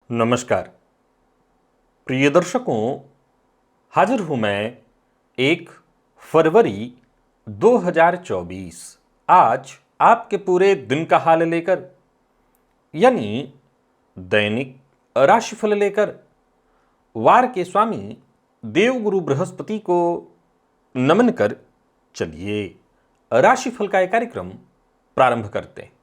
नमस्कार प्रिय दर्शकों, हाजिर हूं मैं 1 फरवरी 2024 आज आपके पूरे दिन का हाल लेकर, यानी दैनिक राशिफल लेकर वार के स्वामी देवगुरु बृहस्पति को नमन कर चलिए राशिफल का एक कार्यक्रम प्रारंभ करते हैं।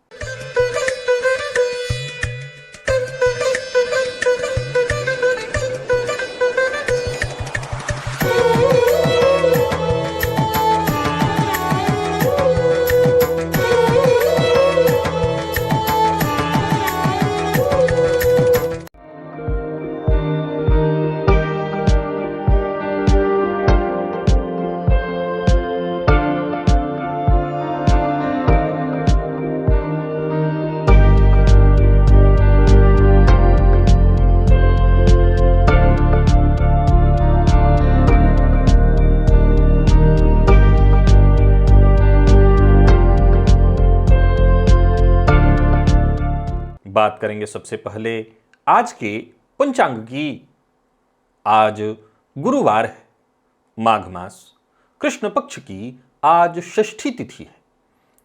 बात करेंगे सबसे पहले आज के पंचांग की। आज गुरुवार है, माघ मास कृष्ण पक्ष की आज षष्ठी तिथि है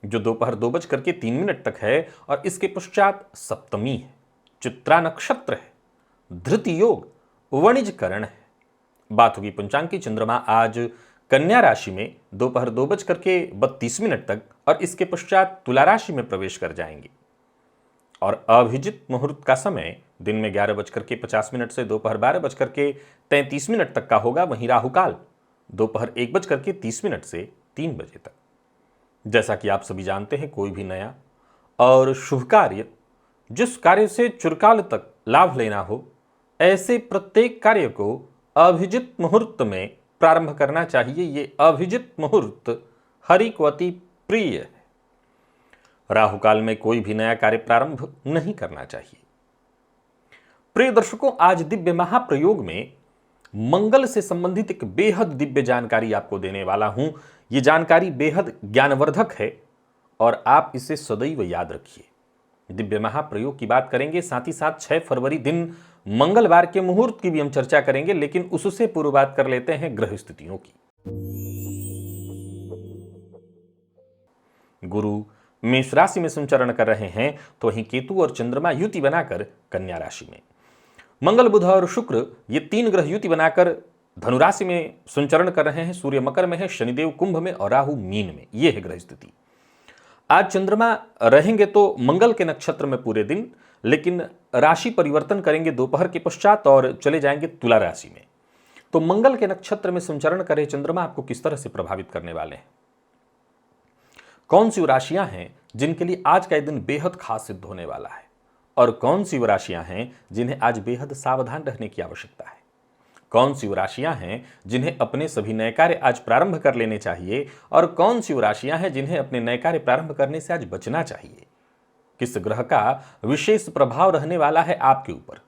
जो दोपहर 2:03 तक है और इसके पश्चात सप्तमी है। चित्रा नक्षत्र है, धृति योग वणिज करण है। बात होगी पंचांग की। चंद्रमा आज कन्या राशि में दोपहर 2:32 तक और इसके पश्चात तुला राशि में प्रवेश कर जाएंगे और अभिजित मुहूर्त का समय दिन में 11:50 से दोपहर 12:33 तक का होगा। वहीं राहुकाल दोपहर 1:30 से 3 बजे तक। जैसा कि आप सभी जानते हैं, कोई भी नया और शुभ कार्य, जिस कार्य से चिरकाल तक लाभ लेना हो, ऐसे प्रत्येक कार्य को अभिजित मुहूर्त में प्रारंभ करना चाहिए। ये अभिजित मुहूर्त हरि को अति प्रिय है। राहुकाल में कोई भी नया कार्य प्रारंभ नहीं करना चाहिए। प्रिय दर्शकों, आज दिव्य महाप्रयोग में मंगल से संबंधित एक बेहद दिव्य जानकारी आपको देने वाला हूं। यह जानकारी बेहद ज्ञानवर्धक है और आप इसे सदैव याद रखिए। दिव्य महाप्रयोग की बात करेंगे, साथ ही साथ 6 फरवरी दिन मंगलवार के मुहूर्त की भी हम चर्चा करेंगे, लेकिन उससे पूर्व बात कर लेते हैं ग्रह स्थितियों की। गुरु मेष राशि में संचरण कर रहे हैं, तो वहीं केतु और चंद्रमा युति बनाकर कन्या राशि में, मंगल बुध और शुक्र ये 3 ग्रह युति बनाकर धनु राशि में संचरण कर रहे हैं। सूर्य मकर में है, शनिदेव कुंभ में और राहु मीन में। यह है ग्रह स्थिति। आज चंद्रमा रहेंगे तो मंगल के नक्षत्र में पूरे दिन, लेकिन राशि परिवर्तन करेंगे दोपहर के पश्चात और चले जाएंगे तुला राशि में। तो मंगल के नक्षत्र में संचरण करे चंद्रमा आपको किस तरह से प्रभावित करने वाले हैं, कौन सी राशियां हैं जिनके लिए आज का दिन बेहद खास सिद्ध होने वाला है, और कौन सी राशियां हैं जिन्हें आज बेहद सावधान रहने की आवश्यकता है, कौन सी राशियां हैं जिन्हें अपने सभी नए कार्य आज प्रारंभ कर लेने चाहिए, और कौन सी राशियां हैं जिन्हें अपने नए कार्य प्रारंभ करने से आज बचना चाहिए। किस ग्रह का विशेष प्रभाव रहने वाला है आपके ऊपर,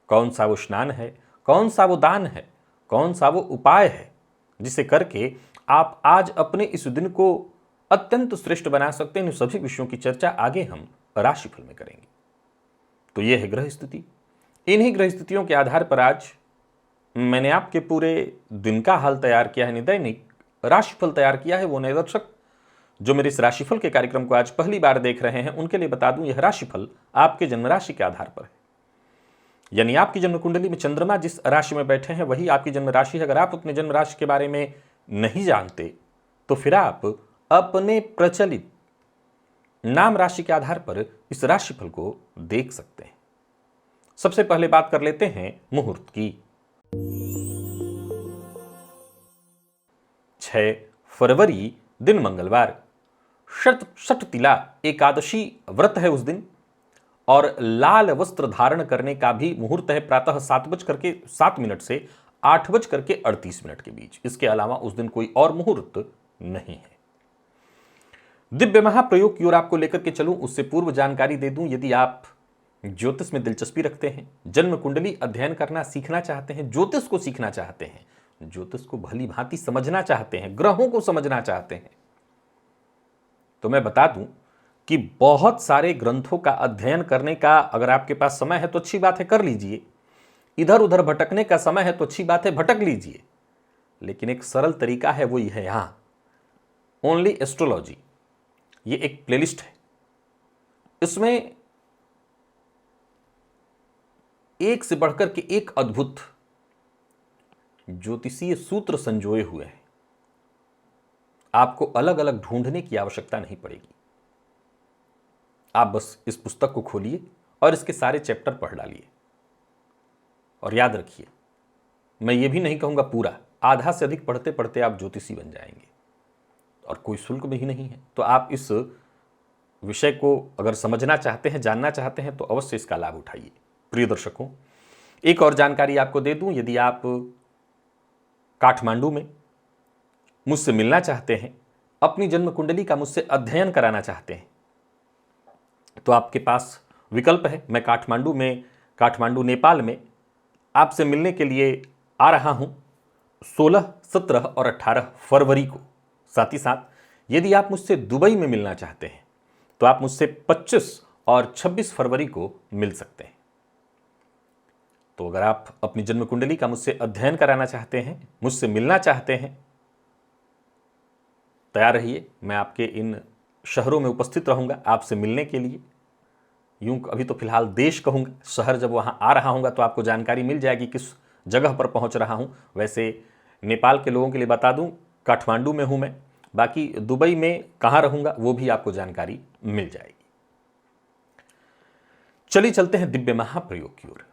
कौन सा वो स्नान है, कौन सा वो दान है, कौन सा वो उपाय है जिसे करके आप आज अपने इस दिन को अत्यंत श्रेष्ठ बना सकते हैं। इन सभी विषयों की चर्चा आगे हम राशिफल में करेंगे। तो यह है ग्रह स्थिति। इन्हीं ग्रह स्थितियों के आधार पर आज मैंने आपके पूरे दिन का हाल तैयार किया है, दैनिक राशिफल तैयार किया है। वो नए दर्शक जो मेरे इस राशिफल के कार्यक्रम को आज पहली बार देख रहे हैं, उनके लिए बता दूं, यह राशिफल आपके जन्म राशि के आधार पर है। यानी आपकी जन्म कुंडली में चंद्रमा जिस राशि में बैठे हैं वही आपकी जन्म राशि है। अगर आप अपने जन्म राशि के बारे में नहीं जानते तो फिर आप अपने प्रचलित नाम राशि के आधार पर इस राशिफल को देख सकते हैं। सबसे पहले बात कर लेते हैं मुहूर्त की। 6 फरवरी दिन मंगलवार, षट तिला एकादशी व्रत है उस दिन, और लाल वस्त्र धारण करने का भी मुहूर्त है प्रातः 7:07 से 8:38 के बीच। इसके अलावा उस दिन कोई और मुहूर्त नहीं है। दिव्य महाप्रयोग की ओर आपको लेकर के चलूं, उससे पूर्व जानकारी दे दूं, यदि आप ज्योतिष में दिलचस्पी रखते हैं, जन्म कुंडली अध्ययन करना सीखना चाहते हैं, ज्योतिष को सीखना चाहते हैं, ज्योतिष को भली भांति समझना चाहते हैं, ग्रहों को समझना चाहते हैं, तो मैं बता दूं कि बहुत सारे ग्रंथों का अध्ययन करने का अगर आपके पास समय है तो अच्छी बात है, कर लीजिए। इधर उधर भटकने का समय है तो अच्छी बात है, भटक लीजिए। लेकिन एक सरल तरीका है, वो ये है, यहां ओनली एस्ट्रोलॉजी, ये एक प्लेलिस्ट है। इसमें एक से बढ़कर के एक अद्भुत ज्योतिषीय सूत्र संजोए हुए हैं। आपको अलग अलग ढूंढने की आवश्यकता नहीं पड़ेगी। आप बस इस पुस्तक को खोलिए और इसके सारे चैप्टर पढ़ डालिए। और याद रखिए, मैं ये भी नहीं कहूंगा पूरा, आधा से अधिक पढ़ते पढ़ते आप ज्योतिषी बन जाएंगे और कोई शुल्क भी नहीं है। तो आप इस विषय को अगर समझना चाहते हैं, जानना चाहते हैं, तो अवश्य इसका लाभ उठाइए। प्रिय दर्शकों, एक और जानकारी आपको दे दूं, यदि आप काठमांडू में मुझसे मिलना चाहते हैं, अपनी जन्म कुंडली का मुझसे अध्ययन कराना चाहते हैं, तो आपके पास विकल्प है। मैं काठमांडू नेपाल में आपसे मिलने के लिए आ रहा हूं 16, 17 और 18 फरवरी को। साथ ही साथ यदि आप मुझसे दुबई में मिलना चाहते हैं तो आप मुझसे 25 और 26 फरवरी को मिल सकते हैं। तो अगर आप अपनी जन्म कुंडली का मुझसे अध्ययन कराना चाहते हैं, मुझसे मिलना चाहते हैं, तैयार रहिए। मैं आपके इन शहरों में उपस्थित रहूंगा आपसे मिलने के लिए। यूं अभी तो फिलहाल देश कहूंगा, शहर जब वहां आ रहा हूंगा तो आपको जानकारी मिल जाएगी किस जगह पर पहुंच रहा हूं। वैसे नेपाल के लोगों के लिए बता दूं, काठमांडू में हूं मैं, बाकी दुबई में कहां रहूंगा वो भी आपको जानकारी मिल जाएगी। चलिए चलते हैं दिव्य महाप्रयोग की ओर।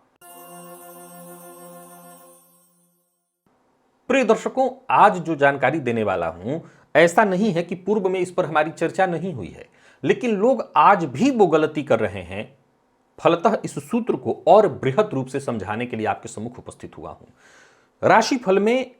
प्रिय दर्शकों, आज जो जानकारी देने वाला हूं, ऐसा नहीं है कि पूर्व में इस पर हमारी चर्चा नहीं हुई है, लेकिन लोग आज भी वो गलती कर रहे हैं। फलतः इस सूत्र को और बृहद रूप से समझाने के लिए आपके सम्मुख उपस्थित हुआ हूं। राशिफल में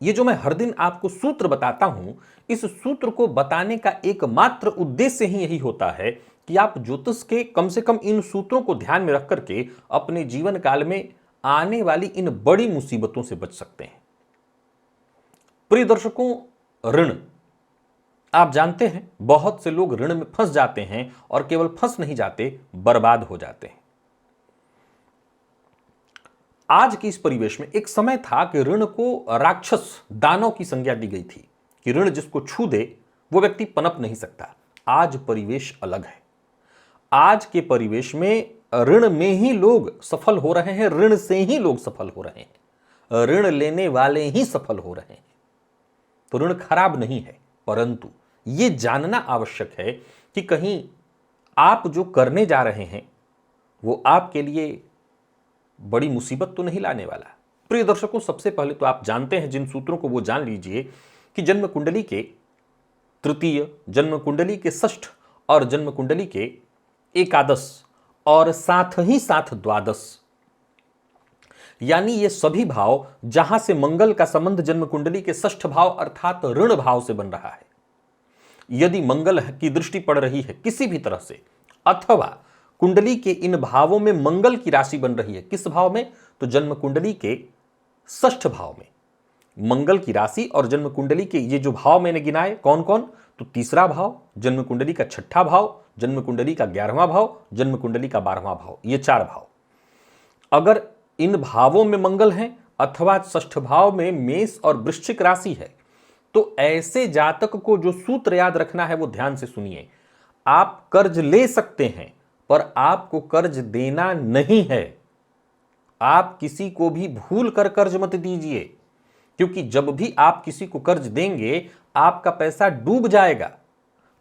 ये जो मैं हर दिन आपको सूत्र बताता हूं, इस सूत्र को बताने का एकमात्र उद्देश्य ही यही होता है कि आप ज्योतिष के कम से कम इन सूत्रों को ध्यान में रख करके अपने जीवन काल में आने वाली इन बड़ी मुसीबतों से बच सकते हैं। प्रिय दर्शकों, ऋण, आप जानते हैं बहुत से लोग ऋण में फंस जाते हैं और केवल फंस नहीं जाते, बर्बाद हो जाते हैं। आज के इस परिवेश में एक समय था कि ऋण को राक्षस, दानव की संज्ञा दी गई थी कि ऋण जिसको छू दे वो व्यक्ति पनप नहीं सकता। आज परिवेश अलग है। आज के परिवेश में ऋण में ही लोग सफल हो रहे हैं, ऋण से ही लोग सफल हो रहे हैं, ऋण लेने वाले ही सफल हो रहे हैं। तो ऋण खराब नहीं है, परंतु यह जानना आवश्यक है कि कहीं आप जो करने जा रहे हैं वो आपके लिए बड़ी मुसीबत तो नहीं लाने वाला। प्रिय दर्शकों, सबसे पहले तो आप जानते हैं जिन सूत्रों को, वो जान लीजिए कि जन्म कुंडली के तृतीय, जन्म कुंडली के षष्ठ और जन्म कुंडली के एकादश और साथ ही साथ द्वादश, यानी ये सभी भाव जहां से मंगल का संबंध जन्म कुंडली के षष्ठ भाव अर्थात ऋण भाव से बन रहा है। यदि मंगल की दृष्टि पड़ रही है किसी भी तरह से, अथवा कुंडली के इन भावों में मंगल की राशि बन रही है, किस भाव में, तो जन्म कुंडली के षष्ठ भाव में मंगल की राशि, और जन्म कुंडली के ये जो भाव मैंने गिनाए कौन कौन, तो तीसरा भाव, जन्म कुंडली का छठा भाव, जन्म कुंडली का 11वां भाव, जन्म कुंडली का 12वां भाव, ये 4 भाव। अगर इन भावों में मंगल है अथवा षष्ठ भाव में मेष और वृश्चिक राशि है, तो ऐसे जातक को जो सूत्र याद रखना है वो ध्यान से सुनिए। आप कर्ज ले सकते हैं पर आपको कर्ज देना नहीं है। आप किसी को भी भूल कर कर्ज मत दीजिए, क्योंकि जब भी आप किसी को कर्ज देंगे आपका पैसा डूब जाएगा।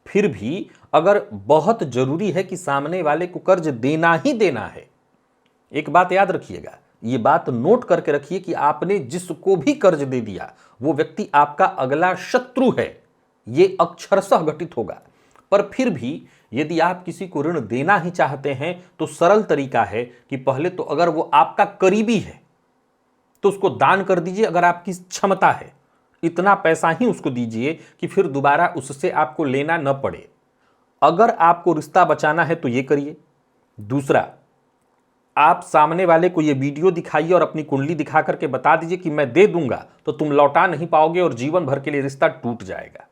फिर भी अगर बहुत जरूरी है कि सामने वाले को कर्ज देना ही देना है, एक बात याद रखिएगा, ये बात नोट करके रखिए कि आपने जिसको भी कर्ज दे दिया वो व्यक्ति आपका अगला शत्रु है, ये अक्षरशः घटित होगा। पर फिर भी यदि आप किसी को ऋण देना ही चाहते हैं तो सरल तरीका है कि पहले तो अगर वो आपका करीबी है तो उसको दान कर दीजिए। अगर आपकी क्षमता है इतना पैसा ही उसको दीजिए कि फिर दोबारा उससे आपको लेना न पड़े। अगर आपको रिश्ता बचाना है तो ये करिए। दूसरा, आप सामने वाले को ये वीडियो दिखाइए और अपनी कुंडली दिखा करके बता दीजिए कि मैं दे दूंगा, तो तुम लौटा नहीं पाओगे और जीवन भर के लिए रिश्ता टूट जाएगा।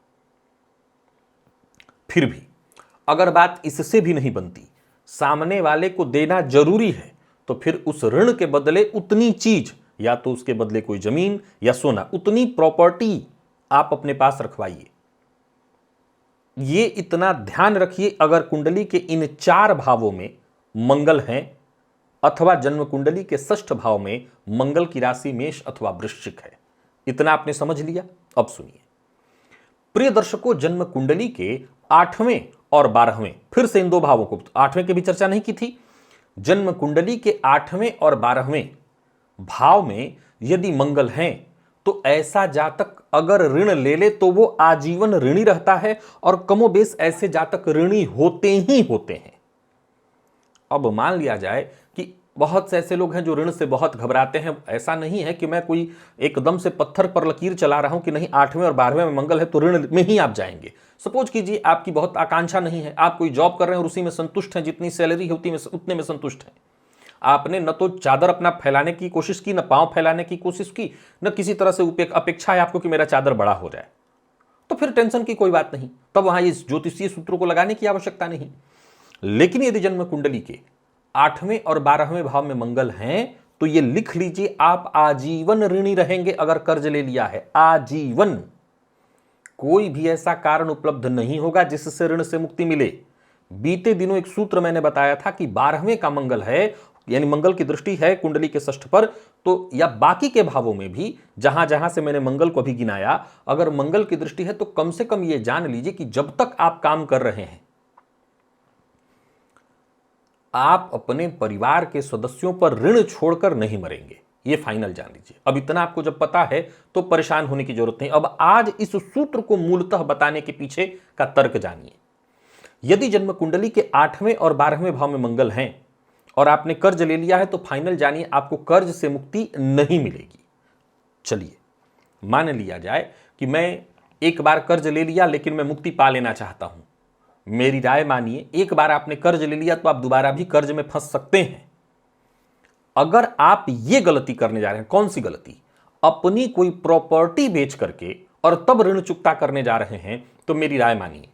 फिर भी अगर बात इससे भी नहीं बनती, सामने वाले को देना जरूरी है, तो फिर उस ऋण के बदले उतनी चीज, या तो उसके बदले कोई जमीन या सोना, उतनी प्रॉपर्टी आप अपने पास रखवाइए। ये इतना ध्यान रखिए, अगर कुंडली के इन 4 भावों में मंगल हैं अथवा जन्म कुंडली के 6ठ भाव में मंगल की राशि मेष अथवा वृश्चिक है। इतना आपने समझ लिया। अब सुनिए प्रिय दर्शकों, जन्म कुंडली के 8वें और 12वें, फिर से इन 2 भावों को, 8वें की भी चर्चा नहीं की थी। जन्म कुंडली के 8वें और 12वें भाव में यदि मंगल हैं तो ऐसा जातक अगर ऋण ले ले तो वो आजीवन ऋणी रहता है, और कमोबेश ऐसे जातक ऋणी होते ही होते हैं। अब मान लिया जाए कि बहुत से ऐसे लोग हैं जो ऋण से बहुत घबराते हैं। ऐसा नहीं है कि मैं कोई एकदम से पत्थर पर लकीर चला रहा हूं कि नहीं 8वें और 12वें में मंगल है तो ऋण में ही आप जाएंगे। सपोज कीजिए आपकी बहुत आकांक्षा नहीं है, आप कोई जॉब कर रहे हैं और उसी में संतुष्ट हैं, जितनी सैलरी होती है उतने में संतुष्ट हैं। आपने न तो चादर अपना फैलाने की कोशिश की, न पांव फैलाने की कोशिश की, न किसी तरह से अपेक्षा है आपको कि मेरा चादर बड़ा हो जाए, तो फिर टेंशन की कोई बात नहीं, तब वहां इस ज्योतिषीय सूत्रों को लगाने की आवश्यकता नहीं। लेकिन यदि जन्म कुंडली के 8वें और 12वें भाव में मंगल हैं तो ये लिख लीजिए, आप आजीवन ऋणी रहेंगे। अगर कर्ज ले लिया है, आजीवन, कोई भी ऐसा कारण उपलब्ध नहीं होगा जिससे ऋण से मुक्ति मिले। बीते दिनों एक सूत्र मैंने बताया था कि 12वें का मंगल है, यानी मंगल की दृष्टि है कुंडली के 6ठ पर, तो या बाकी के भावों में भी जहां जहां से मैंने मंगल को भी गिनाया, अगर मंगल की दृष्टि है तो कम से कम यह जान लीजिए कि जब तक आप काम कर रहे हैं आप अपने परिवार के सदस्यों पर ऋण छोड़कर नहीं मरेंगे। यह फाइनल जान लीजिए। अब इतना आपको जब पता है तो परेशान होने की जरूरत नहीं। अब आज इस सूत्र को मूलतः बताने के पीछे का तर्क जानिए। यदि जन्म कुंडली के 8वें और 12वें भाव में मंगल हैं और आपने कर्ज ले लिया है तो फाइनल जानिए, आपको कर्ज से मुक्ति नहीं मिलेगी। चलिए मान लिया जाए कि मैं एक बार कर्ज ले लिया लेकिन मैं मुक्ति पा लेना चाहता हूं। मेरी राय मानिए, एक बार आपने कर्ज ले लिया तो आप दोबारा भी कर्ज में फंस सकते हैं। अगर आप ये गलती करने जा रहे हैं, कौन सी गलती, अपनी कोई प्रॉपर्टी बेच करके और तब ऋण चुकता करने जा रहे हैं, तो मेरी राय मानिए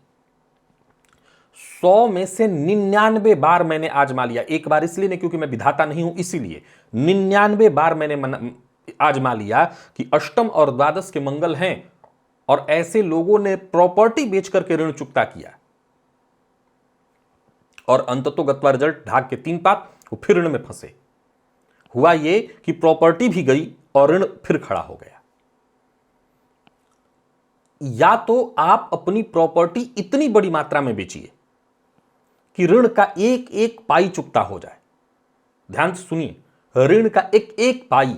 100 में से 99 बार मैंने आजमा लिया। एक बार इसलिए नहीं क्योंकि मैं विधाता नहीं हूं, इसीलिए 99 बार मैंने आजमा लिया कि अष्टम और द्वादश के मंगल हैं और ऐसे लोगों ने प्रॉपर्टी बेच करके ऋण चुकता किया और अंततोगत्वा रिजल्ट ढाक के 3 पात, वो फिर ऋण में फंसे। हुआ ये कि प्रॉपर्टी भी गई और ऋण फिर खड़ा हो गया। या तो आप अपनी प्रॉपर्टी इतनी बड़ी मात्रा में बेचिए कि ऋण का एक एक पाई चुकता हो जाए। ध्यान से सुनिए, ऋण का एक एक पाई,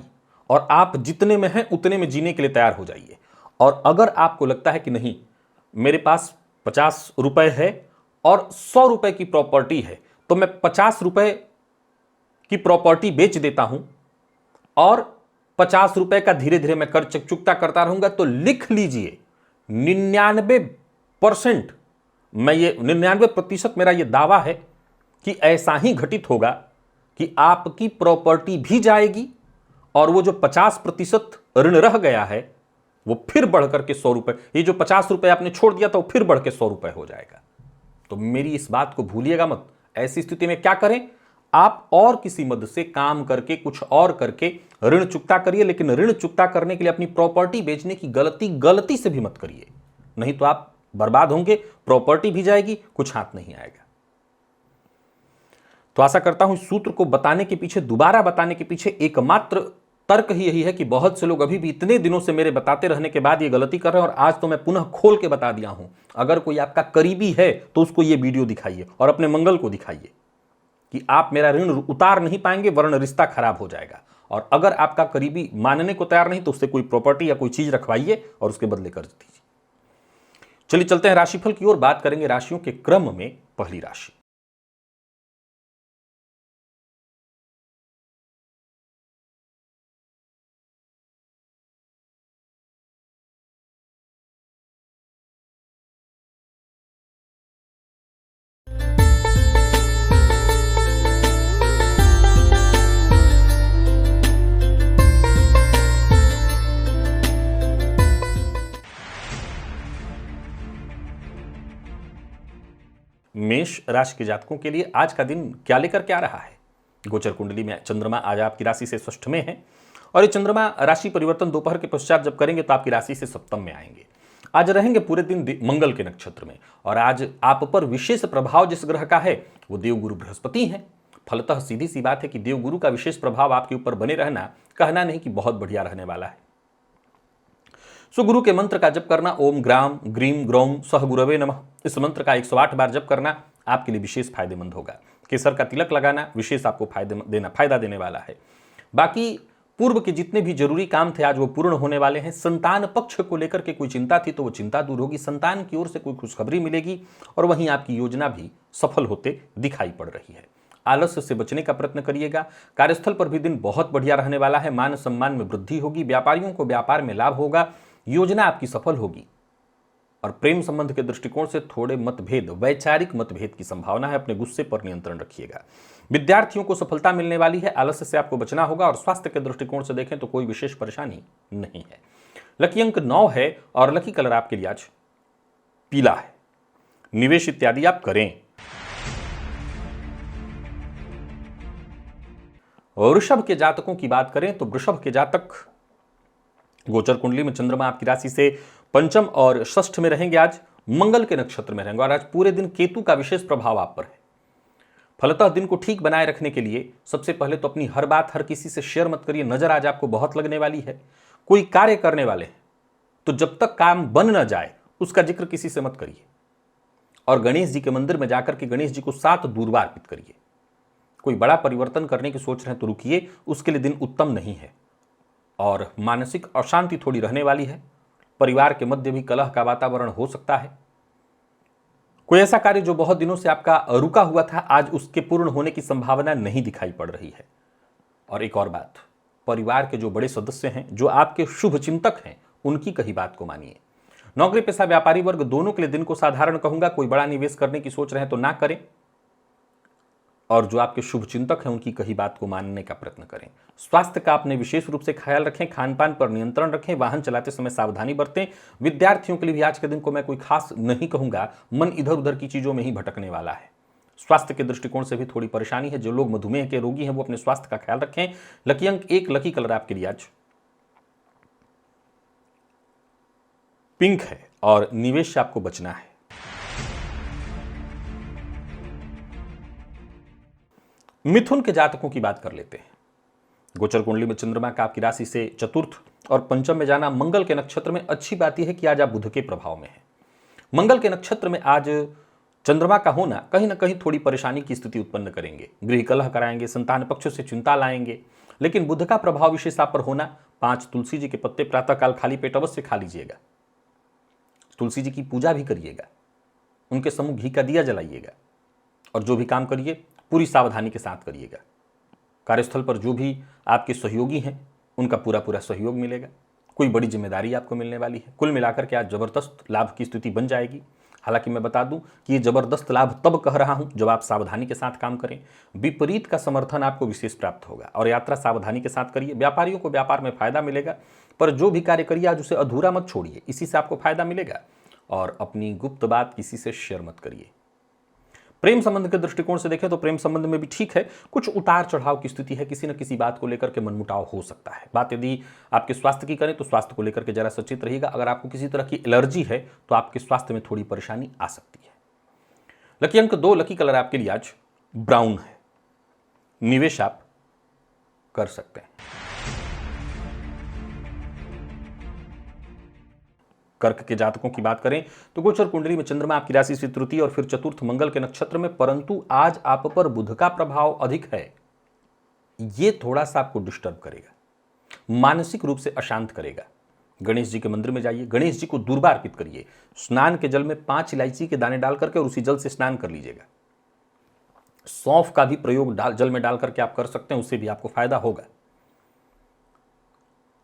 और आप जितने में हैं उतने में जीने के लिए तैयार हो जाइए। और अगर आपको लगता है कि नहीं मेरे पास 50 रुपए है और 100 रुपए की प्रॉपर्टी है, तो मैं 50 रुपए की प्रॉपर्टी बेच देता हूं और 50 रुपए का धीरे धीरे मैं कर्ज चुकता करता रहूंगा, तो लिख लीजिए 99% मैं ये 99% मेरा ये दावा है कि ऐसा ही घटित होगा कि आपकी प्रॉपर्टी भी जाएगी और वो जो 50% ऋण रह गया है वो फिर बढ़कर के 100 रुपए, ये जो 50 रुपए आपने छोड़ दिया था वो फिर बढ़ के 100 रुपए हो जाएगा। तो मेरी इस बात को भूलिएगा मत। ऐसी स्थिति में क्या करें, आप और किसी मद से काम करके, कुछ और करके ऋण चुकता करिए, लेकिन ऋण चुकता करने के लिए अपनी प्रॉपर्टी बेचने की गलती से भी मत करिए, नहीं तो आप बर्बाद होंगे, प्रॉपर्टी भी जाएगी, कुछ हाथ नहीं आएगा। तो आशा करता हूं इस सूत्र को बताने के पीछे, दोबारा बताने के पीछे एकमात्र तर्क ही यही है कि बहुत से लोग अभी भी इतने दिनों से मेरे बताते रहने के बाद ये गलती कर रहे हैं, और आज तो मैं पुनः खोल के बता दिया हूं। अगर कोई आपका करीबी है तो उसको ये वीडियो दिखाइए और अपने मंगल को दिखाइए कि आप मेरा ऋण उतार नहीं पाएंगे, वरन रिश्ता खराब हो जाएगा। और अगर आपका करीबी मानने को तैयार नहीं तो उससे कोई प्रॉपर्टी या कोई चीज रखवाइए और उसके बदले कर्ज दीजिए। चलिए चलते हैं राशिफल की ओर। बात करेंगे राशियों के क्रम में पहली राशि मेष राशि के जातकों के लिए आज का दिन क्या लेकर के आ रहा है। गोचर कुंडली में चंद्रमा आज आपकी राशि से षष्ठ में है और ये चंद्रमा राशि परिवर्तन दोपहर के पश्चात जब करेंगे तो आपकी राशि से सप्तम में आएंगे। आज रहेंगे पूरे दिन मंगल के नक्षत्र में और आज आप पर विशेष प्रभाव जिस ग्रह का है वो देवगुरु बृहस्पति हैं। फलतः सीधी सी बात है कि देवगुरु का विशेष प्रभाव आपके ऊपर बने रहना कहना नहीं कि बहुत बढ़िया रहने वाला है। सो गुरु के मंत्र का जप करना, ओम ग्राम ग्रीम ग्रौम सह गुरवे नमः, इस मंत्र का 108 बार जप करना आपके लिए विशेष फायदेमंद होगा। केसर का तिलक लगाना विशेष आपको फायदा देने वाला है। बाकी पूर्व के जितने भी जरूरी काम थे आज वो पूर्ण होने वाले हैं। संतान पक्ष को लेकर के कोई चिंता थी तो वो चिंता दूर होगी, संतान की ओर से कोई खुशखबरी मिलेगी और वहीं आपकी योजना भी सफल होते दिखाई पड़ रही है। आलस्य से बचने का प्रयत्न करिएगा। कार्यस्थल पर भी दिन बहुत बढ़िया रहने वाला है। मान सम्मान में वृद्धि होगी, व्यापारियों को व्यापार में लाभ होगा, योजना आपकी सफल होगी। और प्रेम संबंध के दृष्टिकोण से थोड़े मतभेद, वैचारिक मतभेद की संभावना है, अपने गुस्से पर नियंत्रण रखिएगा। विद्यार्थियों को सफलता मिलने वाली है, आलस्य से आपको बचना होगा और स्वास्थ्य के दृष्टिकोण से देखें तो कोई विशेष परेशानी नहीं है। लकी अंक 9 है और लकी कलर आपके लिए आज पीला है। निवेश इत्यादि आप करें। वृषभ के जातकों की बात करें तो वृषभ के जातक गोचर कुंडली में चंद्रमा आपकी राशि से पंचम और षष्ठ में रहेंगे। आज मंगल के नक्षत्र में रहेंगे और आज पूरे दिन केतु का विशेष प्रभाव आप पर है। फलतः दिन को ठीक बनाए रखने के लिए सबसे पहले तो अपनी हर बात हर किसी से शेयर मत करिए। नजर आज आपको बहुत लगने वाली है। कोई कार्य करने वाले हैं तो जब तक काम बन न जाए उसका जिक्र किसी से मत करिए। और गणेश जी के मंदिर में जाकर के गणेश जी को 7 दूर्वा अर्पित करिए। कोई बड़ा परिवर्तन करने की सोच रहे हैं तो रुकिए, उसके लिए दिन उत्तम नहीं है। और मानसिक अशांति थोड़ी रहने वाली है। परिवार के मध्य भी कलह का वातावरण हो सकता है। कोई ऐसा कार्य जो बहुत दिनों से आपका रुका हुआ था आज उसके पूर्ण होने की संभावना नहीं दिखाई पड़ रही है। और एक और बात, परिवार के जो बड़े सदस्य हैं, जो आपके शुभ चिंतक हैं, उनकी कही बात को मानिए। नौकरी पेशा व्यापारी वर्ग दोनों के लिए दिन को साधारण कहूंगा। कोई बड़ा निवेश करने की सोच रहे हैं तो ना करें और जो आपके शुभ चिंतक हैं उनकी कही बात को मानने का प्रयत्न करें। स्वास्थ्य का अपने विशेष रूप से ख्याल रखें, खान पान पर नियंत्रण रखें, वाहन चलाते समय सावधानी बरतें। विद्यार्थियों के लिए भी आज के दिन को मैं कोई खास नहीं कहूंगा, मन इधर उधर की चीजों में ही भटकने वाला है। स्वास्थ्य के दृष्टिकोण से भी थोड़ी परेशानी है। जो लोग मधुमेह के रोगी हैं वो अपने स्वास्थ्य का ख्याल रखें। लकी अंक 1, लकी कलर आपके लिए आज पिंक है और निवेश से आपको बचना है। मिथुन के जातकों की बात कर लेते हैं। गोचर कुंडली में चंद्रमा का आपकी राशि से चतुर्थ और पंचम में जाना मंगल के नक्षत्र में अच्छी बात यह है कि आज आप बुध के प्रभाव में हैं। मंगल के नक्षत्र में आज चंद्रमा का होना कहीं ना कहीं थोड़ी परेशानी की स्थिति उत्पन्न करेंगे, गृह कलह कराएंगे, संतान पक्ष से चिंता लाएंगे। लेकिन बुध का प्रभाव विशेष आप पर होना, 5 तुलसी जी के पत्ते प्रातःकाल खाली पेट अवश्य खा लीजिएगा। तुलसी जी की पूजा भी करिएगा, उनके सम्मुख घी का दिया जलाइएगा और जो भी काम करिए पूरी सावधानी के साथ करिएगा। कार्यस्थल पर जो भी आपके सहयोगी हैं उनका पूरा सहयोग मिलेगा। कोई बड़ी जिम्मेदारी आपको मिलने वाली है। कुल मिलाकर के आज जबरदस्त लाभ की स्थिति बन जाएगी। हालांकि मैं बता दूं कि ये जबरदस्त लाभ तब कह रहा हूं जब आप सावधानी के साथ काम करें। विपरीत का समर्थन आपको विशेष प्राप्त होगा और यात्रा सावधानी के साथ करिए। व्यापारियों को व्यापार में फायदा मिलेगा, पर जो भी कार्य करिए आज उसे अधूरा मत छोड़िए, इसी से आपको फायदा मिलेगा। और अपनी गुप्त बात किसी से शेयर मत करिए। प्रेम संबंध के दृष्टिकोण से देखें तो प्रेम संबंध में भी ठीक है, कुछ उतार चढ़ाव की स्थिति है। किसी न किसी बात को लेकर के मनमुटाव हो सकता है। बात यदि आपके स्वास्थ्य की करें तो स्वास्थ्य को लेकर के जरा सचेत रहिएगा। अगर आपको किसी तरह की एलर्जी है तो आपके स्वास्थ्य में थोड़ी परेशानी आ सकती है। लकी अंक 2, लकी कलर आपके लिए आज ब्राउन है। निवेश आप कर सकते हैं। कर्क के जातकों की बात करें तो गोचर कुंडली में चंद्रमा आपकी राशि से तृतीय और फिर चतुर्थ मंगल के नक्षत्र में, परंतु आज आप पर बुध का प्रभाव अधिक है। यह थोड़ा सा आपको डिस्टर्ब करेगा, मानसिक रूप से अशांत करेगा। गणेश जी के मंदिर में जाइए, गणेश जी को दूर्वा अर्पित करिए। स्नान के जल में 5 इलायची के दाने डाल करके और उसी जल से स्नान कर लीजिएगा। सौंफ का भी प्रयोग जल में डाल करके आप कर सकते हैं, उससे भी आपको फायदा होगा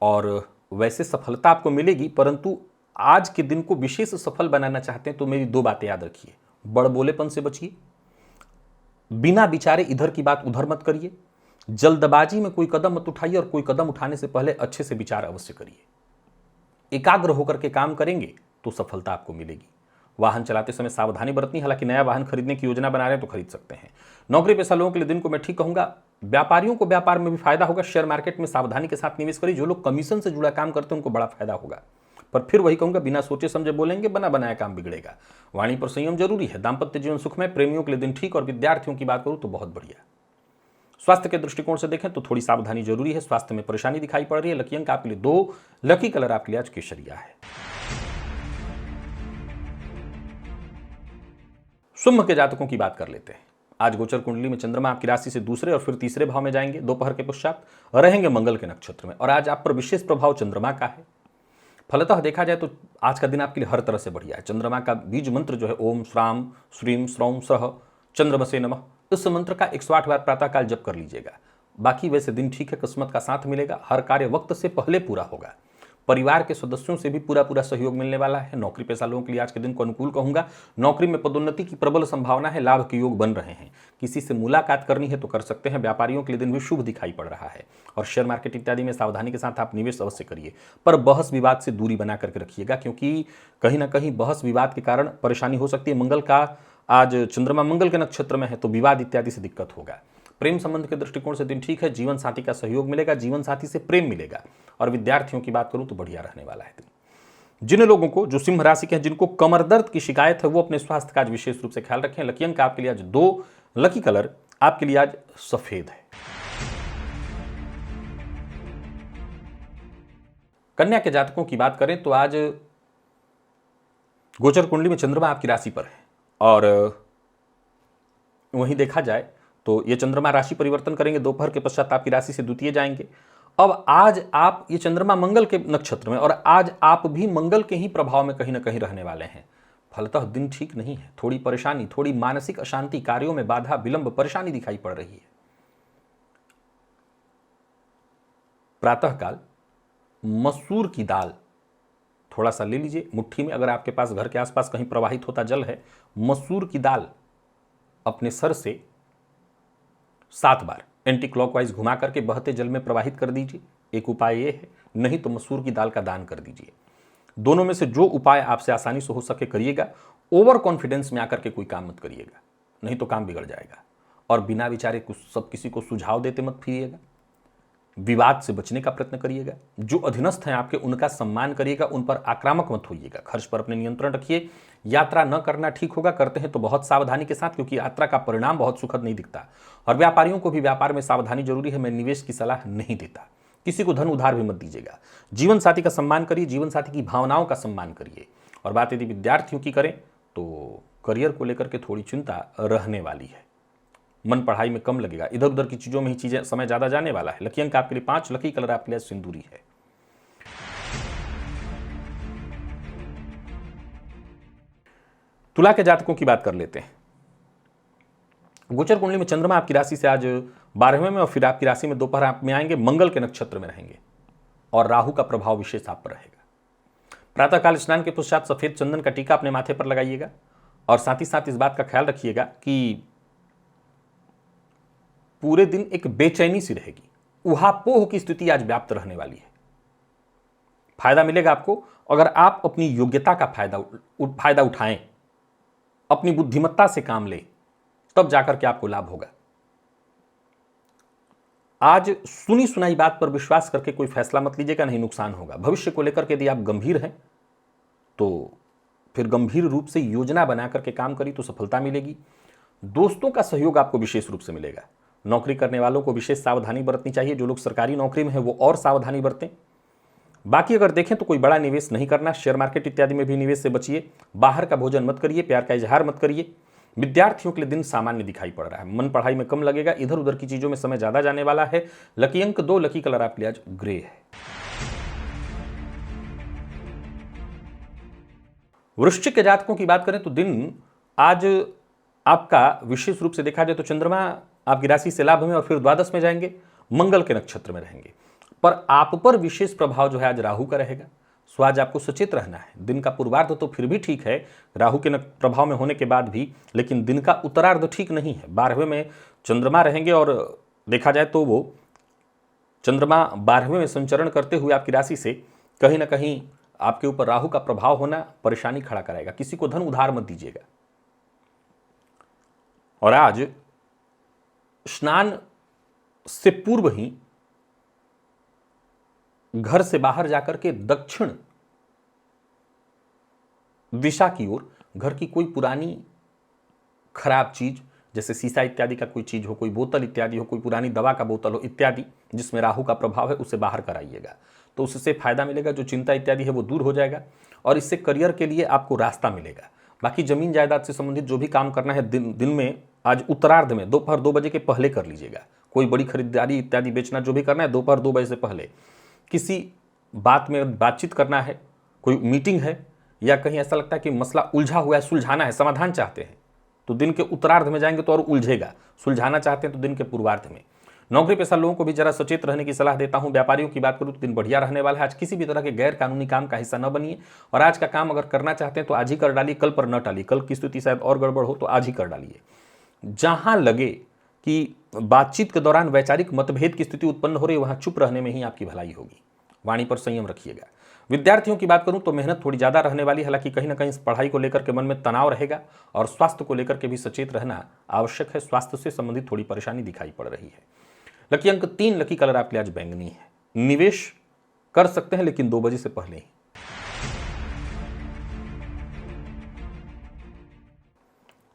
और वैसे सफलता आपको मिलेगी। परंतु आज के दिन को विशेष सफल बनाना चाहते हैं तो मेरी 2 बातें याद रखिए। बड़बोलेपन से बचिए, बिना विचारे इधर की बात उधर मत करिए, जल्दबाजी में कोई कदम मत उठाइए और कोई कदम उठाने से पहले अच्छे से विचार अवश्य करिए। एकाग्र होकर के काम करेंगे तो सफलता आपको मिलेगी। वाहन चलाते समय सावधानी बरतनी, हालांकि नया वाहन खरीदने की योजना बना रहे हैं तो खरीद सकते हैं। नौकरी पेशा लोगों के लिए दिन को मैं ठीक कहूंगा। व्यापारियों को व्यापार में भी फायदा होगा। शेयर मार्केट में सावधानी के साथ निवेश करिए। जो लोग कमीशन से जुड़ा काम करते हैं उनको बड़ा फायदा होगा, पर फिर वही कहूंगा, बिना सोचे समझे बोलेंगे, बना बनाया काम बिगड़ेगा। वाणी पर संयम जरूरी है। दाम्पत्य जीवन सुखमय, प्रेमियों के लिए दिन ठीक, और विद्यार्थियों की बात करूं तो बहुत बढ़िया। स्वास्थ्य के दृष्टिकोण से देखें तो थोड़ी सावधानी जरूरी है। स्वास्थ्य में परेशानी दिखाई पड़ रही है। लकी अंक आपके लिए 2, लकी कलर आपके लिए आज केसरिया है। सिंह के जातकों की बात कर लेते हैं। आज गोचर कुंडली में चंद्रमा आपकी राशि से दूसरे और फिर तीसरे भाव में जाएंगे। दोपहर के पश्चात रहेंगे मंगल के नक्षत्र में, और आज आप पर विशेष प्रभाव चंद्रमा का है। फलतः देखा जाए तो आज का दिन आपके लिए हर तरह से बढ़िया है। चंद्रमा का बीज मंत्र जो है ओम श्राम श्रीम श्रौम सह चंद्रमसे नमः, इस मंत्र का 108 बार प्रातःकाल जप कर लीजिएगा। बाकी वैसे दिन ठीक है, किस्मत का साथ मिलेगा, हर कार्य वक्त से पहले पूरा होगा। परिवार के सदस्यों से भी पूरा सहयोग मिलने वाला है। नौकरी पेशा लोगों के लिए आज के दिन को अनुकूल कहूंगा। नौकरी में पदोन्नति की प्रबल संभावना है। लाभ के योग बन रहे हैं। किसी से मुलाकात करनी है तो कर सकते हैं। व्यापारियों के लिए दिन भी शुभ दिखाई पड़ रहा है, और शेयर मार्केट इत्यादि में सावधानी के साथ आप निवेश अवश्य करिए, पर बहस विवाद से दूरी बना करके रखिएगा, क्योंकि कहीं ना कहीं बहस विवाद के कारण परेशानी हो सकती है। मंगल का आज चंद्रमा मंगल के नक्षत्र में है तो विवाद इत्यादि से दिक्कत होगा। प्रेम संबंध के दृष्टिकोण से दिन ठीक है। जीवन साथी का सहयोग मिलेगा, जीवन साथी से प्रेम मिलेगा, और विद्यार्थियों की बात करूं तो बढ़िया रहने वाला है दिन। जिन लोगों को जो सिंह राशि के हैं, जिनको कमर दर्द की शिकायत है, वो अपने स्वास्थ्य का आज विशेष रूप से ख्याल रखें। लकी अंक आपके लिए आज 2, लकी कलर आपके लिए आज सफेद है। कन्या के जातकों की बात करें तो आज गोचर कुंडली में चंद्रमा आपकी राशि पर है, और वहीं देखा जाए तो ये चंद्रमा राशि परिवर्तन करेंगे। दोपहर के पश्चात आपकी राशि से द्वितीय जाएंगे। अब आज आप, ये चंद्रमा मंगल के नक्षत्र में, और आज आप भी मंगल के ही प्रभाव में कहीं ना कहीं रहने वाले हैं। फलतः दिन ठीक नहीं है। थोड़ी परेशानी, थोड़ी मानसिक अशांति, कार्यों में बाधा, विलंब, परेशानी दिखाई पड़ रही है। प्रातःकाल मसूर की दाल थोड़ा सा ले लीजिए मुट्ठी में। अगर आपके पास घर के आसपास कहीं प्रवाहित होता जल है, मसूर की दाल अपने सर से 7 बार एंटी क्लॉकवाइज घुमा करके बहते जल में प्रवाहित कर दीजिए। एक उपाय ये है, नहीं तो मसूर की दाल का दान कर दीजिए। दोनों में से जो उपाय आपसे आसानी से हो सके करिएगा। ओवर कॉन्फिडेंस में आकर के कोई काम मत करिएगा, नहीं तो काम बिगड़ जाएगा। और बिना विचारे कुछ सब किसी को सुझाव देते मत फिरिएगा। विवाद से बचने का प्रयत्न करिएगा। जो अधीनस्थ हैं आपके, उनका सम्मान करिएगा, उन पर आक्रामक मत होइएगा। खर्च पर अपने नियंत्रण रखिए। यात्रा न करना ठीक होगा, करते हैं तो बहुत सावधानी के साथ, क्योंकि यात्रा का परिणाम बहुत सुखद नहीं दिखता। और व्यापारियों को भी व्यापार में सावधानी जरूरी है। मैं निवेश की सलाह नहीं देता। किसी को धन उधार भी मत दीजिएगा। जीवन साथी का सम्मान करिए, जीवन साथी की भावनाओं का सम्मान करिए। और बात यदि विद्यार्थियों की करें तो करियर को लेकर के थोड़ी चिंता रहने वाली है। मन पढ़ाई में कम लगेगा, इधर उधर की चीजों में ही चीजें समय ज्यादा जाने वाला है। लकी अंक आपके लिए 5, लकी कलर आपके लिए सिंदूरी है। तुला के जातकों की बात कर लेते हैं। गोचर कुंडली में चंद्रमा आपकी राशि से आज 12वें में, और फिर आपकी राशि में दोपहर आप में आएंगे, मंगल के नक्षत्र में रहेंगे, और राहु का प्रभाव विशेष आप पर रहेगा। प्रातःकाल स्नान के पश्चात सफेद चंदन का टीका अपने माथे पर लगाइएगा, और साथ ही साथ इस बात का ख्याल रखिएगा कि पूरे दिन एक बेचैनी सी रहेगी। उहापोह की स्थिति आज व्याप्त रहने वाली है। फायदा मिलेगा आपको अगर आप अपनी योग्यता का फायदा उठाएं, अपनी बुद्धिमत्ता से काम लें, तब जाकर के आपको लाभ होगा। आज सुनी सुनाई बात पर विश्वास करके कोई फैसला मत लीजिएगा, नहीं नुकसान होगा। भविष्य को लेकर के यदि आप गंभीर हैं तो फिर गंभीर रूप से योजना बना करके काम करी तो सफलता मिलेगी। दोस्तों का सहयोग आपको विशेष रूप से मिलेगा। नौकरी करने वालों को विशेष सावधानी बरतनी चाहिए। जो लोग सरकारी नौकरी में हैं वो और सावधानी बरतें। बाकी अगर देखें तो कोई बड़ा निवेश नहीं करना। शेयर मार्केट इत्यादि में भी निवेश से बचिए। बाहर का भोजन मत करिए, प्यार का इजहार मत करिए। विद्यार्थियों के लिए दिन सामान्य दिखाई पड़ रहा है। मन पढ़ाई में कम लगेगा, इधर उधर की चीजों में समय ज्यादा जाने वाला है। लकी अंक 2, लकी कलर आपके लिए आज ग्रे है। वृश्चिक के जातकों की बात करें तो दिन आज आपका विशेष रूप से देखा जाए तो चंद्रमा आपकी राशि से लाभ में, और फिर द्वादश में जाएंगे, मंगल के नक्षत्र में रहेंगे। पर आप पर विशेष प्रभाव जो है आज राहु का रहेगा। सो आज आपको सचेत रहना है। दिन का पूर्वार्ध तो फिर भी ठीक है राहु के प्रभाव में होने के बाद भी, लेकिन दिन का उत्तरार्ध ठीक नहीं है। 12वें में चंद्रमा रहेंगे, और देखा जाए तो वो चंद्रमा 12वें में संचरण करते हुए आपकी राशि से कहीं ना कहीं आपके ऊपर राहु का प्रभाव होना परेशानी खड़ा कराएगा। किसी को धन उधार मत दीजिएगा। और आज स्नान से पूर्व ही घर से बाहर जाकर के दक्षिण दिशा की ओर घर की कोई पुरानी खराब चीज, जैसे शीशा इत्यादि का कोई चीज हो, कोई बोतल इत्यादि हो, कोई पुरानी दवा का बोतल हो इत्यादि, जिसमें राहु का प्रभाव है, उसे बाहर कराइएगा। तो उससे फायदा मिलेगा, जो चिंता इत्यादि है वो दूर हो जाएगा और इससे करियर के लिए आपको रास्ता मिलेगा। बाकी जमीन जायदाद से संबंधित जो भी काम करना है दिन में, आज उत्तरार्ध में दोपहर 2 बजे के पहले कर लीजिएगा। कोई बड़ी खरीदारी इत्यादि बेचना जो भी करना है दोपहर 2 बजे से पहले। किसी बात में बातचीत करना है, कोई मीटिंग है, या कहीं ऐसा लगता है कि मसला उलझा हुआ है, सुलझाना है, समाधान चाहते हैं, तो दिन के उत्तरार्ध में जाएंगे तो और उलझेगा। सुलझाना चाहते हैं तो दिन के पूर्वार्ध में। नौकरी पेशा लोगों को भी जरा सचेत रहने की सलाह देता हूं। व्यापारियों की बात करूं तो दिन बढ़िया रहने वाला है। आज किसी भी तरह के गैर कानूनी काम का हिस्सा न बनिए और आज का काम अगर करना चाहते हैं तो आज ही कर डालिए, कल पर न टालिए। कल की स्थिति शायद और गड़बड़ हो तो आज ही कर डालिए। जहां लगे कि बातचीत के दौरान वैचारिक मतभेद की स्थिति उत्पन्न हो रही है, वहां चुप रहने में ही आपकी भलाई होगी। वाणी पर संयम रखिएगा। विद्यार्थियों की बात करूं तो मेहनत थोड़ी ज्यादा रहने वाली, हालांकि कहीं ना कहीं पढ़ाई को लेकर के मन में तनाव रहेगा और स्वास्थ्य को लेकर के भी सचेत रहना आवश्यक है। स्वास्थ्य से संबंधित थोड़ी परेशानी दिखाई पड़ रही है। लकी अंक 3, लकी कलर आपके लिए आज बैंगनी है। निवेश कर सकते हैं लेकिन 2 बजे से पहले ही।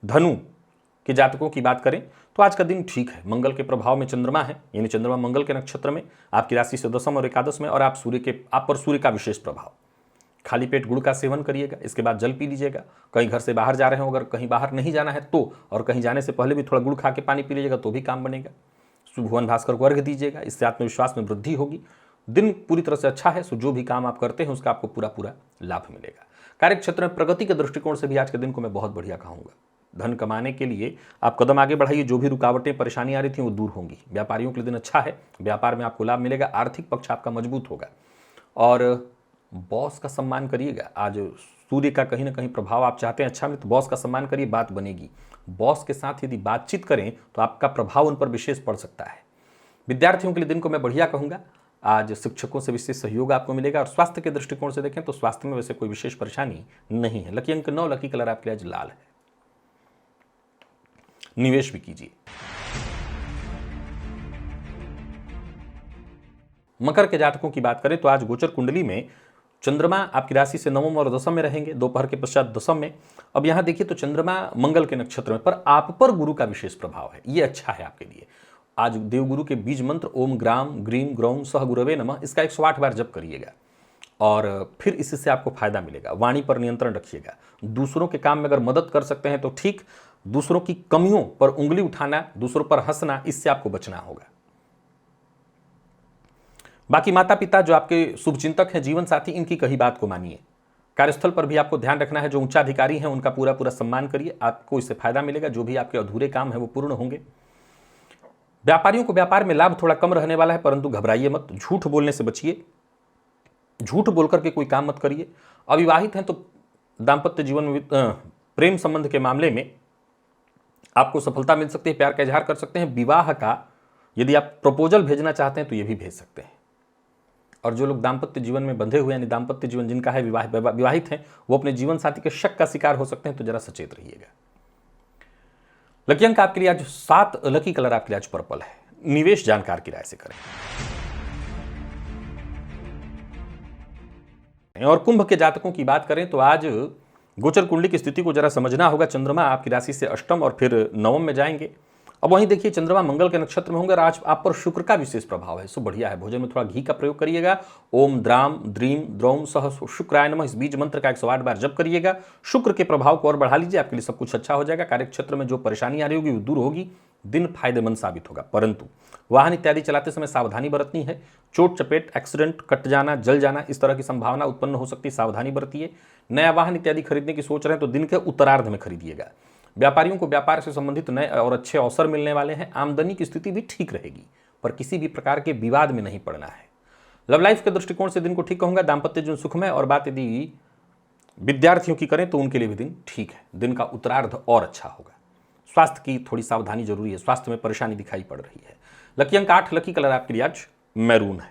धनु के जातकों की बात करें तो आज का दिन ठीक है। मंगल के प्रभाव में चंद्रमा है, यानी चंद्रमा मंगल के नक्षत्र में, आपकी राशि से दशम और एकादश में, और आप पर सूर्य का विशेष प्रभाव। खाली पेट गुड़ का सेवन करिएगा, इसके बाद जल पी लीजिएगा। कहीं घर से बाहर जा रहे हो, अगर कहीं बाहर नहीं जाना है तो, और कहीं जाने से पहले भी थोड़ा गुड़ खा के पानी पी लीजिएगा तो भी काम बनेगा। भगवान भास्कर को अर्घ्य दीजिएगा, इससे आत्मविश्वास में वृद्धि होगी। दिन पूरी तरह से अच्छा है, सो जो भी काम आप करते हैं उसका आपको पूरा लाभ मिलेगा। कार्य क्षेत्र में प्रगति के दृष्टिकोण से भी आज के दिन को मैं बहुत बढ़िया कहूँगा। धन कमाने के लिए आप कदम आगे बढ़ाइए। जो भी रुकावटें परेशानी आ रही थी वो दूर होंगी। व्यापारियों के लिए दिन अच्छा है, व्यापार में आपको लाभ मिलेगा। आर्थिक पक्ष आपका मजबूत होगा और बॉस का सम्मान करिएगा। आज सूर्य का कहीं ना कहीं प्रभाव आप चाहते हैं अच्छा में, तो बॉस का सम्मान करिए, बात बनेगी। बॉस के साथ यदि बातचीत करें तो आपका प्रभाव उन पर विशेष पड़ सकता है। विद्यार्थियों के लिए दिन को मैं बढ़िया कहूँगा। आज शिक्षकों से विशेष सहयोग आपको मिलेगा और स्वास्थ्य के दृष्टिकोण से देखें तो स्वास्थ्य में वैसे कोई विशेष परेशानी नहीं है। लकी अंक 9, लकी कलर आपके लिए आज लाल है। निवेश भी कीजिए। मकर के जातकों की बात करें तो आज गोचर कुंडली में चंद्रमा आपकी राशि से नवम और दशम में रहेंगे, दोपहर के पश्चात दशम में। अब यहां देखिए तो चंद्रमा मंगल के नक्षत्र में, पर आप पर गुरु का विशेष प्रभाव है। ये अच्छा है आपके लिए। आज देवगुरु के बीज मंत्र ओम ग्राम ग्रीम ग्रौम सह गुरवे नमः, इसका 108 बार जप करिएगा और फिर इससे आपको फायदा मिलेगा। वाणी पर नियंत्रण रखिएगा। दूसरों के काम में अगर मदद कर सकते हैं तो ठीक, दूसरों की कमियों पर उंगली उठाना, दूसरों पर हंसना, इससे आपको बचना होगा। बाकी माता पिता जो आपके शुभचिंतक हैं, जीवन साथी, इनकी कही बात को मानिए। कार्यस्थल पर भी आपको ध्यान रखना है। जो उच्चाधिकारी हैं उनका पूरा सम्मान करिए, आपको इससे फायदा मिलेगा। जो भी आपके अधूरे काम है वो पूर्ण होंगे। व्यापारियों को व्यापार में लाभ थोड़ा कम रहने वाला है, परंतु घबराइए मत। झूठ बोलने से बचिए, झूठ बोलकर के कोई काम मत करिए। अविवाहित हैं तो दाम्पत्य जीवन में, प्रेम संबंध के मामले में आपको सफलता मिल सकती है। प्यार का इजहार कर सकते हैं। विवाह का यदि आप प्रपोजल भेजना चाहते हैं तो ये भी भेज सकते हैं। और जो लोग दाम्पत्य जीवन में बंधे हुए, यानी दाम्पत्य जीवन जिनका है, विवाहित हैं, वो अपने जीवन साथी के शक का शिकार हो सकते हैं, तो जरा सचेत रहिएगा। लकी अंक आपके लिए आज 7, लकी कलर आपके लिए आज पर्पल है। निवेश जानकार की राय से करें। और कुंभ के जातकों की बात करें तो आज गोचर कुंडली की स्थिति को जरा समझना होगा। चंद्रमा आपकी राशि से अष्टम और फिर नवम में जाएंगे। अब वहीं देखिए चंद्रमा मंगल के नक्षत्र में होंगे और आज आप पर शुक्र का विशेष प्रभाव है, सो बढ़िया है। भोजन में थोड़ा घी का प्रयोग करिएगा। ओम द्राम द्रीम द्रौम सह शुक्राय नमः, इस बीज मंत्र का 108 बार जप करिएगा। शुक्र के प्रभाव को और बढ़ा लीजिए, आपके लिए सब कुछ अच्छा हो जाएगा। कार्यक्षेत्र में जो परेशानी आ रही होगी वो दूर होगी। दिन फायदेमंद साबित होगा, परंतु वाहन इत्यादि चलाते समय सावधानी बरतनी है। चोट चपेट, एक्सीडेंट, कट जाना, जल जाना, इस तरह की संभावना उत्पन्न हो सकती है, सावधानी बरतिए। नया वाहन इत्यादि खरीदने की सोच रहे हैं तो दिन के उत्तरार्ध में खरीदिएगा। व्यापारियों को व्यापार से संबंधित नए और अच्छे अवसर मिलने वाले हैं। आमदनी की स्थिति भी ठीक रहेगी, पर किसी भी प्रकार के विवाद में नहीं पड़ना है। लव लाइफ के दृष्टिकोण से दिन को ठीक कहूंगा। दाम्पत्य जीवन सुखमय, और बात यदि विद्यार्थियों की करें तो उनके लिए भी दिन ठीक है। दिन का उत्तरार्ध और अच्छा होगा। स्वास्थ्य की थोड़ी सावधानी जरूरी है, स्वास्थ्य में परेशानी दिखाई पड़ रही है। लकी अंक 8, लकी कलर आपके लिए आज मैरून है।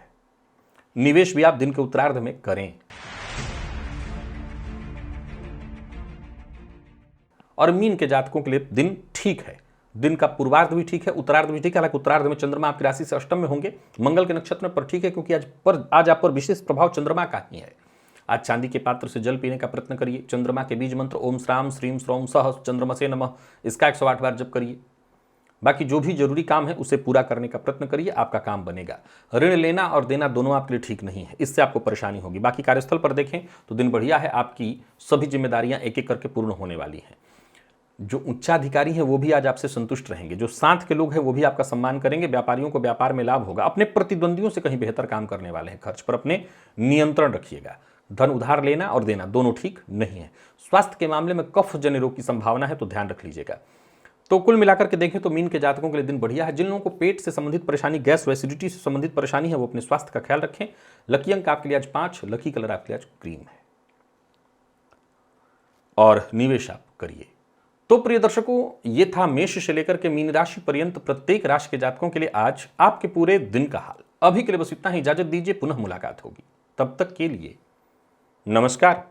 निवेश भी आप दिन के उत्तरार्ध में करें। और मीन के जातकों के लिए दिन ठीक है, दिन का पूर्वार्ध भी ठीक है, उत्तरार्ध भी ठीक है। हालांकि उत्तरार्ध में चंद्रमा आपकी राशि से अष्टम में होंगे, मंगल के नक्षत्र में, पर ठीक है क्योंकि आज आप पर विशेष प्रभाव चंद्रमा का ही है। आज चांदी के पात्र से जल पीने का प्रयत्न करिए। चंद्रमा के बीज मंत्र ओम श्राम श्रीम श्रोम सह चंद्रमसे नमः, इसका 108 बार जप करिए। बाकी जो भी जरूरी काम है उसे पूरा करने का प्रयत्न करिए, आपका काम बनेगा। ऋण लेना और देना दोनों आपके लिए ठीक नहीं है, इससे आपको परेशानी होगी। बाकी कार्यस्थल पर देखें तो दिन बढ़िया है, आपकी सभी जिम्मेदारियां एक एक करके पूर्ण होने वाली हैं। जो उच्चाधिकारी हैं वो भी आज आपसे संतुष्ट रहेंगे, जो साथ के लोग हैं वो भी आपका सम्मान करेंगे। व्यापारियों को व्यापार में लाभ होगा, अपने प्रतिद्वंदियों से कहीं बेहतर काम करने वाले हैं। खर्च पर अपने नियंत्रण रखिएगा। धन उधार लेना और देना दोनों ठीक नहीं है। स्वास्थ्य के मामले में कफ जन्य रोग की संभावना है, तो ध्यान रख लीजिएगा। तो कुल मिलाकर के देखें तो मीन के जातकों के लिए दिन बढ़िया है। जिन लोगों को पेट से संबंधित परेशानी, गैस व एसिडिटी से संबंधित परेशानी है, वो अपने स्वास्थ्य का ख्याल रखें। लकी अंक आपके लिए आज 5, लकी कलर आपके लिए आज क्रीम है और निवेश आप करिए। तो प्रिय दर्शकों, ये था मेष से लेकर के मीन राशि पर्यंत प्रत्येक राशि के जातकों के लिए आज आपके पूरे दिन का हाल। अभी के लिए बस इतना ही, इजाजत दीजिए, पुनः मुलाकात होगी। तब तक के लिए नमस्कार।